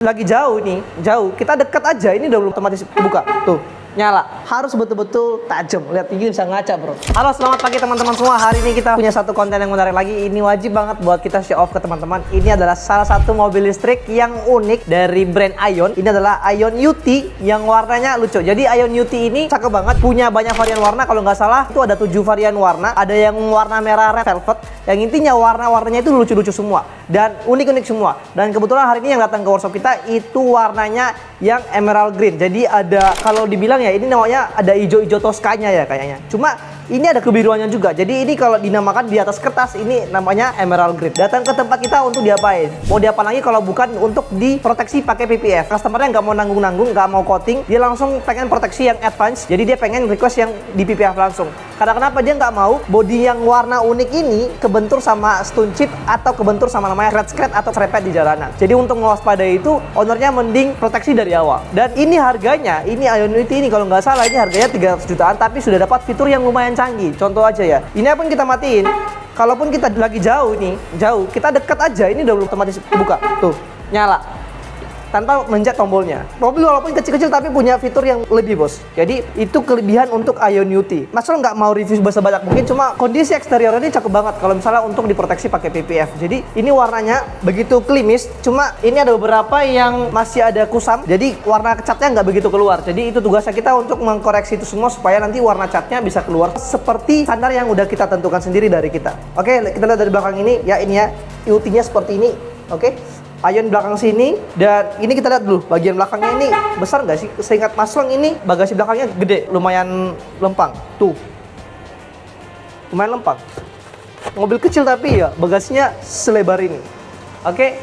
Lagi jauh nih, jauh. Kita dekat aja, ini udah otomatis buka. Tuh, nyala. Harus betul-betul tajam. Lihat, ini bisa ngaca, bro. Halo, selamat pagi teman-teman semua. Hari ini kita punya satu konten yang menarik lagi. Ini wajib banget buat kita show off ke teman-teman. Ini adalah salah satu mobil listrik yang unik dari brand Aion. Ini adalah Aion UT yang warnanya lucu. Jadi Aion UT ini cakep banget. Punya banyak varian warna. Kalau nggak salah, itu ada 7 varian warna. Ada yang warna merah red velvet. Yang intinya warna-warnanya itu lucu-lucu semua. Dan unik-unik semua. Dan kebetulan hari ini yang datang ke workshop kita itu warnanya yang emerald green. Jadi ada, kalau dibilang ya ini namanya ada hijau-hijau toskanya ya kayaknya. Cuma ini ada kebiruannya juga. Jadi ini kalau dinamakan di atas kertas ini namanya emerald green. Datang ke tempat kita untuk diapain? Mau diapain lagi kalau bukan untuk diproteksi pakai PPF. Customernya nggak mau nanggung-nanggung, nggak mau coating, dia langsung pengen proteksi yang advance. Jadi dia pengen request yang di PPF langsung. Karena kenapa dia nggak mau body yang warna unik ini kebentur sama stone chip atau kebentur sama namanya scratch atau serepet di jalanan. Jadi untuk mewaspadai itu, ownernya mending proteksi dari awal. Dan ini harganya, ini Aion UT ini kalau nggak salah ini harganya 300 jutaan, tapi sudah dapat fitur yang lumayan canggih. Contoh aja ya, ini apa yang kita matiin? Kalaupun kita lagi jauh nih, jauh, kita dekat aja, ini udah otomatis buka. Tuh, nyala. Tanpa mencet tombolnya. Mobil walaupun kecil-kecil tapi punya fitur yang lebih, bos. Jadi itu kelebihan untuk Aion UT. Mas Ron nggak mau review sebanyak mungkin, cuma kondisi eksterior ini cakep banget kalau misalnya untuk diproteksi pakai PPF. Jadi ini warnanya begitu klimis, cuma ini ada beberapa yang masih ada kusam. Jadi warna catnya nggak begitu keluar. Jadi itu tugasnya kita untuk mengkoreksi itu semua supaya nanti warna catnya bisa keluar seperti standar yang udah kita tentukan sendiri dari kita. Oke, kita lihat dari belakang ini. Ya ini ya, UT-nya seperti ini. Oke. Aion belakang sini, dan ini kita lihat dulu bagian belakangnya ini besar nggak sih? Seingat Mas Long ini bagasi belakangnya gede, lumayan lempang. Tuh, lumayan lempang. Mobil kecil tapi ya bagasinya selebar ini. Oke,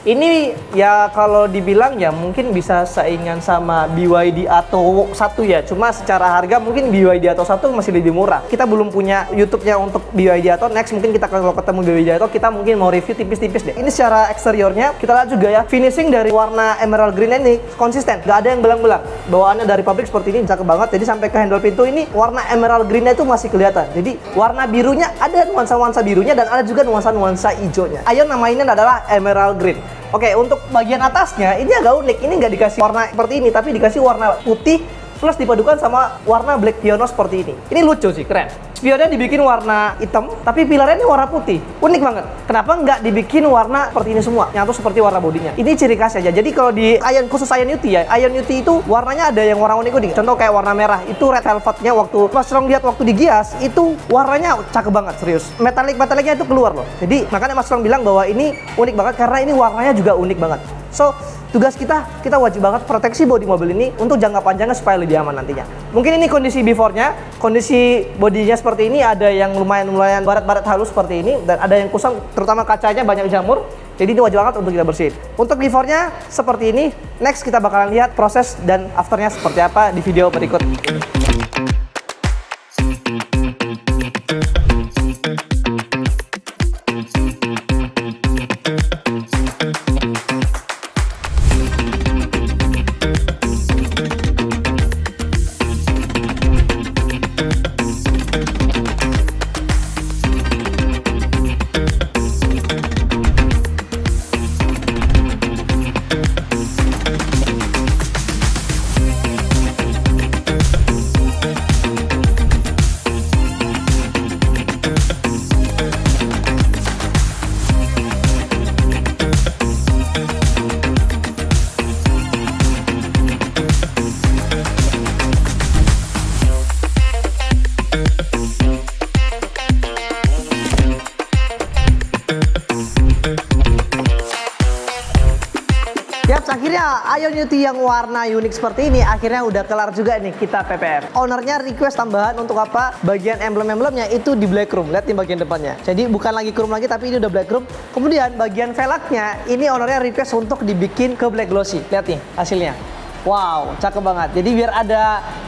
ini ya kalau dibilang ya mungkin bisa saingan sama BYD Atto 1 ya. Cuma secara harga mungkin BYD Atto 1 masih lebih murah. Kita belum punya YouTube-nya untuk BYD Atto. Next mungkin kita kalau ketemu BYD Atto kita mungkin mau review tipis-tipis deh. Ini secara eksteriornya kita lihat juga ya. Finishing dari warna emerald green ini konsisten, nggak ada yang belang-belang. Bawaannya dari pabrik seperti ini cakep banget. Jadi sampai ke handle pintu ini warna emerald green-nya itu masih kelihatan. Jadi warna birunya ada nuansa-nuansa birunya dan ada juga nuansa-nuansa hijaunya. Aion namainnya adalah emerald green. Oke, untuk bagian atasnya ini agak unik. Ini nggak dikasih warna seperti ini, tapi dikasih warna putih plus dipadukan sama warna black piano seperti ini. Ini lucu sih, keren. Spionnya dibikin warna hitam, tapi pilarnya ini warna putih. Unik banget. Kenapa nggak dibikin warna seperti ini semua? Nyatu seperti warna bodinya. Ini ciri khas aja. Jadi kalau di Aion, khusus Aion UT ya, Aion UT itu warnanya ada yang warna unik-unik. Contoh kayak warna merah, itu red velvetnya waktu Mas Long lihat waktu digias, itu warnanya cakep banget, serius. Metalik-metaliknya itu keluar loh. Jadi makanya Mas Long bilang bahwa ini unik banget karena ini warnanya juga unik banget. So, tugas kita wajib banget proteksi bodi mobil ini untuk jangka panjangnya supaya lebih aman nantinya. Mungkin ini kondisi before-nya, kondisi bodinya seperti ini, ada yang lumayan baret-baret halus seperti ini, dan ada yang kusam, terutama kacanya banyak jamur. Jadi ini wajib banget untuk kita bersihin. Untuk before-nya seperti ini. Next kita bakalan lihat proses dan after-nya seperti apa di video berikut. Akhirnya Aion UT yang warna unik seperti ini akhirnya udah kelar juga nih kita PPF. Ownernya request tambahan untuk apa? Bagian emblem-emblemnya itu di black room. Lihat nih bagian depannya. Jadi bukan lagi chrome lagi tapi ini udah black room. Kemudian bagian velgnya ini ownernya request untuk dibikin ke black glossy. Lihat nih hasilnya. Wow, cakep banget. Jadi biar ada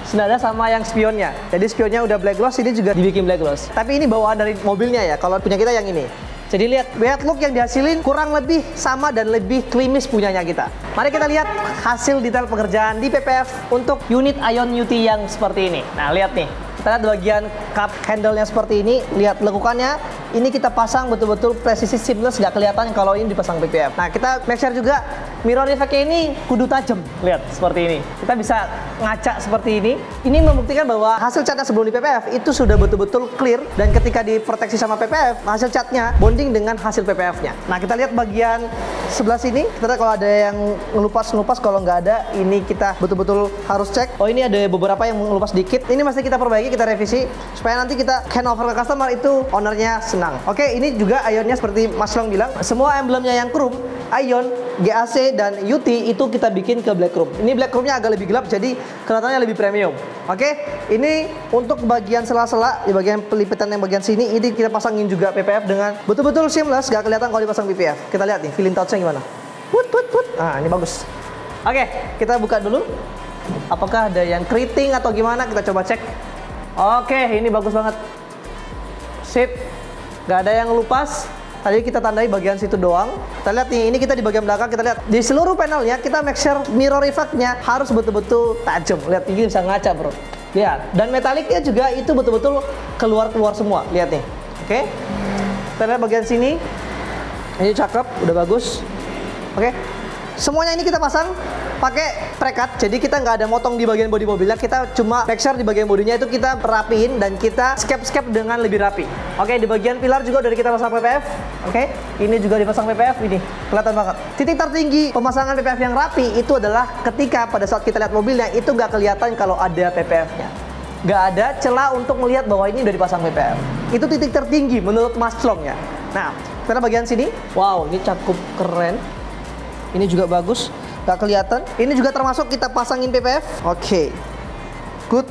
senada sama yang spionnya. Jadi spionnya udah black gloss, ini juga dibikin black gloss. Tapi ini bawaan dari mobilnya ya. Kalau punya kita yang ini. Jadi lihat look yang dihasilin kurang lebih sama dan lebih klimis punyanya kita. Mari kita lihat hasil detail pekerjaan di PPF untuk unit Aion UT yang seperti ini. Nah lihat nih, kita lihat bagian cup handle-nya seperti ini. Lihat lekukannya ini kita pasang betul-betul presisi seamless, nggak kelihatan kalau ini dipasang PPF. Nah, kita make sure juga mirror effect-nya ini kudu tajam. Lihat, seperti ini. Kita bisa ngaca seperti ini. Ini membuktikan bahwa hasil catnya sebelum di PPF itu sudah betul-betul clear, dan ketika diproteksi sama PPF, hasil catnya bonding dengan hasil PPF-nya. Nah, kita lihat bagian sebelah sini. Kita lihat kalau ada yang ngelupas, kalau nggak ada, ini kita betul-betul harus cek. Oh, ini ada beberapa yang ngelupas dikit. Ini mesti kita perbaiki, kita revisi supaya nanti kita handover ke customer itu ownernya senang. Oke, ini juga ionnya seperti Mas Long bilang, semua emblemnya yang chrome, ion, GAC, dan UT itu kita bikin ke black chrome. Ini black chrome-nya agak lebih gelap, jadi kelihatannya lebih premium. Oke, ini untuk bagian sela-sela, di bagian pelipitan yang bagian sini, ini kita pasangin juga PPF dengan betul-betul seamless, gak kelihatan kalau dipasang PPF. Kita lihat nih, feeling touch-nya gimana. Put. Nah, ini bagus. Oke, kita buka dulu. Apakah ada yang keriting atau gimana? Kita coba cek. Oke, ini bagus banget. Sip. Gak ada yang lupas. Tadi kita tandai bagian situ doang. Kita lihat nih, ini kita di bagian belakang, kita lihat di seluruh panelnya kita make sure mirror effect-nya harus betul-betul tajam. Lihat, ini bisa ngaca, bro. Lihat, dan metaliknya juga itu betul-betul keluar semua. Lihat nih. Oke. Kita lihat bagian sini. Ini cakep, udah bagus. Oke. Semuanya ini kita pasang pakai precut, jadi kita nggak ada motong di bagian bodi mobilnya, kita cuma make sure di bagian bodinya itu kita rapiin dan kita scap dengan lebih rapi. Oke, di bagian pilar juga udah kita pasang PPF. Oke, ini juga dipasang PPF, ini kelihatan banget. Titik tertinggi pemasangan PPF yang rapi itu adalah ketika pada saat kita lihat mobilnya itu nggak kelihatan kalau ada PPF-nya. Nggak ada celah untuk melihat bahwa ini udah dipasang PPF. Itu titik tertinggi menurut Mas Long ya. Nah, kita bagian sini, wow, ini cukup keren. Ini juga bagus, nggak kelihatan. Ini juga termasuk kita pasangin PPF. Oke, good.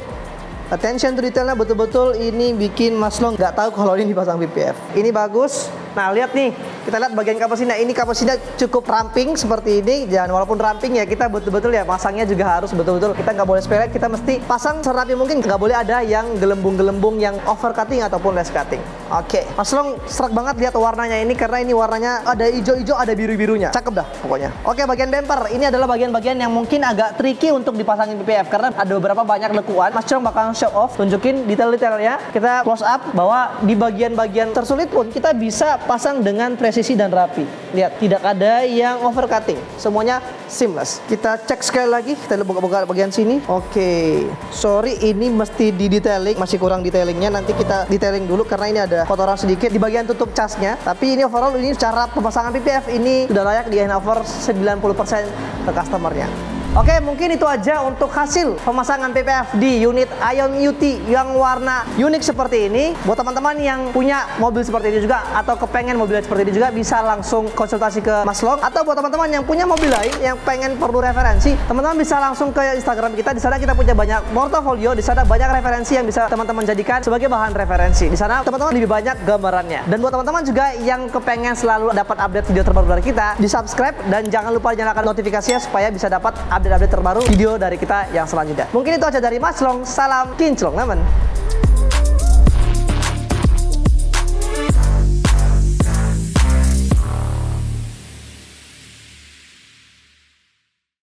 Attention to detailnya betul-betul ini bikin Mas Long nggak tahu kalau ini dipasang PPF. Ini bagus. Nah, lihat nih, kita lihat bagian kapasinya. Ini kapasinya cukup ramping seperti ini. Dan walaupun ramping ya, kita betul-betul ya pasangnya juga harus betul-betul. Kita nggak boleh sepele, kita mesti pasang serapi mungkin. Nggak boleh ada yang gelembung-gelembung, yang overcutting ataupun less cutting. Oke, Mas Long serak banget lihat warnanya ini, karena ini warnanya ada hijau-hijau, ada biru-birunya. Cakep dah pokoknya. Oke, bagian bumper. Ini adalah bagian-bagian yang mungkin agak tricky untuk dipasangin PPF, karena ada beberapa banyak lekuan. Mas Long bakal show off, tunjukin detail-detailnya. Kita close up bahwa di bagian-bagian tersulit pun kita bisa pasang dengan presisi dan rapi. Lihat, tidak ada yang overcutting. Semuanya seamless. Kita cek sekali lagi. Kita buka bagian sini. Oke. Sorry, ini mesti di detailing. Masih kurang detailingnya. Nanti kita detailing dulu karena ini ada kotoran sedikit di bagian tutup casnya. Tapi ini overall, ini cara pemasangan PPF ini sudah layak di handover 90% ke customernya. Oke, mungkin itu aja untuk hasil pemasangan PPF di unit Ion UT yang warna unik seperti ini. Buat teman-teman yang punya mobil seperti ini juga atau kepengen mobil seperti ini juga, bisa langsung konsultasi ke Mas Long. Atau buat teman-teman yang punya mobil lain yang pengen perlu referensi, teman-teman bisa langsung ke Instagram kita. Di sana kita punya banyak portofolio, di sana banyak referensi yang bisa teman-teman jadikan sebagai bahan referensi. Di sana teman-teman lebih banyak gambarannya. Dan buat teman-teman juga yang kepengen selalu dapat update video terbaru dari kita, di-subscribe dan jangan lupa nyalakan notifikasinya supaya bisa dapat update terbaru video dari kita yang selanjutnya. Mungkin itu aja dari Mas Long. Salam kinclong, teman.